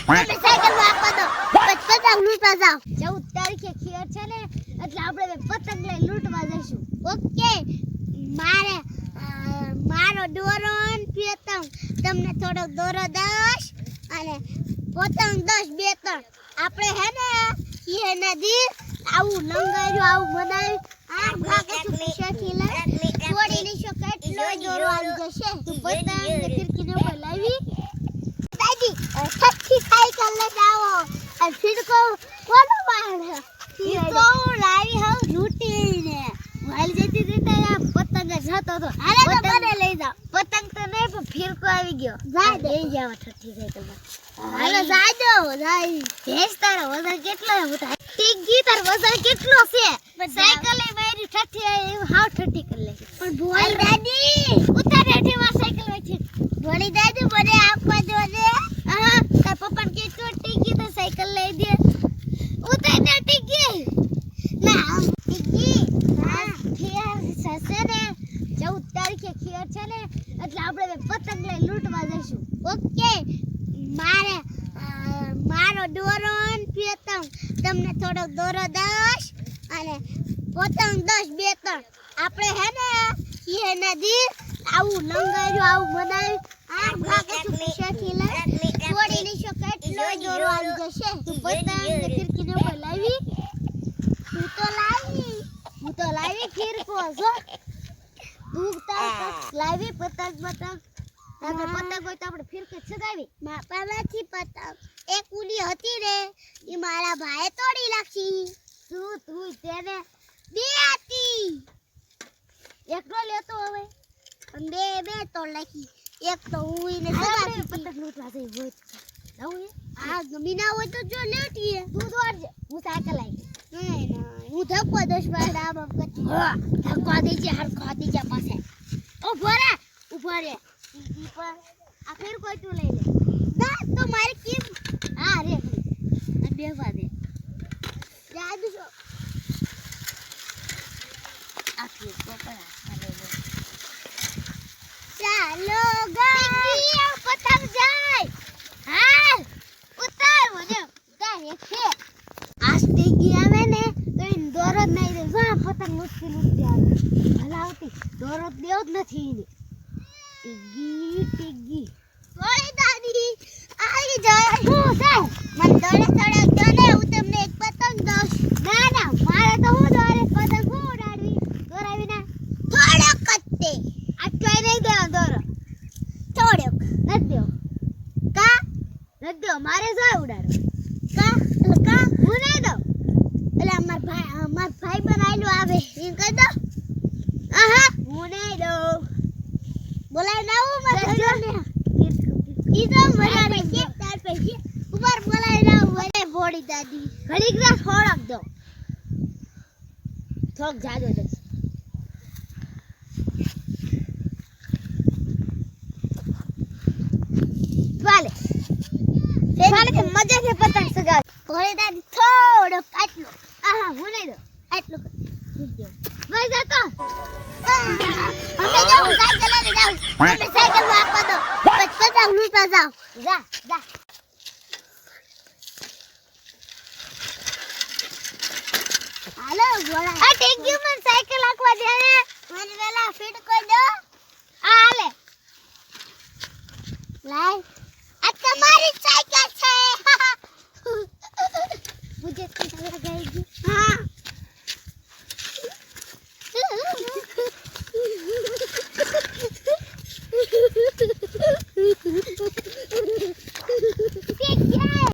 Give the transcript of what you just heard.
તમે સાયકલ માં આપો તો પતંગ લૂંટવા જાવ 14 તારીખે ખેર છે ને એટલે આપણે પતંગ લઈ લૂંટવા જઈશું. ઓકે મારો દોરો ને પતંગ તમને થોડો દોરો 10 અને પતંગ 10 બે ત્રણ આપણે હે ને ઈ નદી આવું લંગાર્યું આવું બનાવી આ ભાગે સુખી લે થોડી લીશો કેટલો દોરો આવી જશે પતંગ ને ફિરકીને ઉપર લાવી દાદી સચ્ચી સાયકલ લે જાઓ અને ફિરકો કોનો બાળ ઈ તો લાવી હાવ લૂટીને વાલી જતી દેતા આ પતંગ જતો તો અરે તો મને લઈ જાવ પતંગ તો નહીં પણ ફિરકો આવી ગયો. જા દે લઈ જાવ ઠઠ્ઠી સાયકલમાં. હાલો જાજો જાય ભેંસ તારો વજન કેટલો છે? હું ટીગી તાર વજન કેટલો છે? સાયકલ લઈ મારી ઠઠ્ઠી આવી હાવ ઠઠ્ઠી કરી લે. પણ ભોળી દાદી ઉતાર હેઠી માં સાયકલ વેચી. ભોળી દાદી મને આપવા દો ને હા તાર પપ્પાને કે તું ટીગી તો સાયકલ લઈ દે. ઉતાર ને ટીગી ના ટીકી હા ખેર સસે ને 14 તારીખે ખેર છે ને એટલે આપણે પતંગ લઈ લૂંટવા જઈશું. ઓકે મારો દોરો ને પતંગ તમને થોડો દોરો 10 અને પતંગ 10 બે ત્રણ આપણે હે ને ઈ નદી આવું લંગાર્યું આવું બનાવી આ ભાગે સુખી લે થોડી લીશો કેટલો દોરો આવી જશે પતંગ ને ફિરકીને ઉપર લાવી હું તો લાવી ફિરકો જો તું તાર લાવી પતંગ આપણે પતંગ હોય તો આપણે ફિરકે ચગાવી. માપામાંથી પતંગ એક ઉડી હતી રે ઈ મારા ભાઈએ તોડી નાખી તું તેને બે હતી એકલો લેતો હવે બે તોડ નાખી એક તો હું ઈને આપણે સગાતી પતંગ લૂંટવા જઈ હોય જવું છે. આ ગમીના હોય તો જો લેટીએ તું દોડજે હું સાયકલ આવી. નહીં હું ધક્કો દસ બાર આમ કરતી ધક્કો દીજે હરખો દીજે પાસે ઉભો રે ઈ પર આ ફેર કોઈ તું લઈ લે. ના તો મારે કેમ હા રે અને બેહવા દે યાદ છો આ ફેર તો પર ચાલો ગઈ પતંગ જાય હા ઉતાર મને ગાય છે. આસ્તે ગયા આવે ને તો ઈ દોરો જ નહીં દે વાહ પતંગ લૂંટતી આવે ભલાવતી દોરો દેવ જ નથી એને ટીગી ઓય દાદી આવી જાય શું છે? મને દોડે દો ને હું તમને એક પતંગ દઉં ના મારે તો હું દોરે પતંગ હું ઉડાડવી દોરાવી ના થોડોક કત્તે આટલો નહીં દેવો દોરો થોડોક નથી દેવો કા નથી દેવો મારે જાય ઉડાડો કા હું નહીં દઉં એટલે માર ભાઈ બનાવેલું આવે એમ કહી દો આહા હું નહીં દઉં બોલાય ના હું મત જો ને ઈ તો મને કે તાર પૈસે ઉપર બોલાય ના મને ભોળી દાદી ઘડીક ના થોડોક દો થોક જાજો દો વાલે કે મજા છે પતંગ સગાવ ભોળી દાદી થોડોક આટલો આહા હું નહીં દઉં આટલો ભાઈ જાતો અમે જાઉં સાયકલ લઈને જાઉં તમે સાયકલ માં આપો તો પતંગ લૂંટવા જાવ જા હાલો ભોળા આ ટેંગ્યુ મને સાયકલ આખવા દે ને મને વેલા ફીટ કરી દો આ હાલે લાય આ તમારી સાયકલ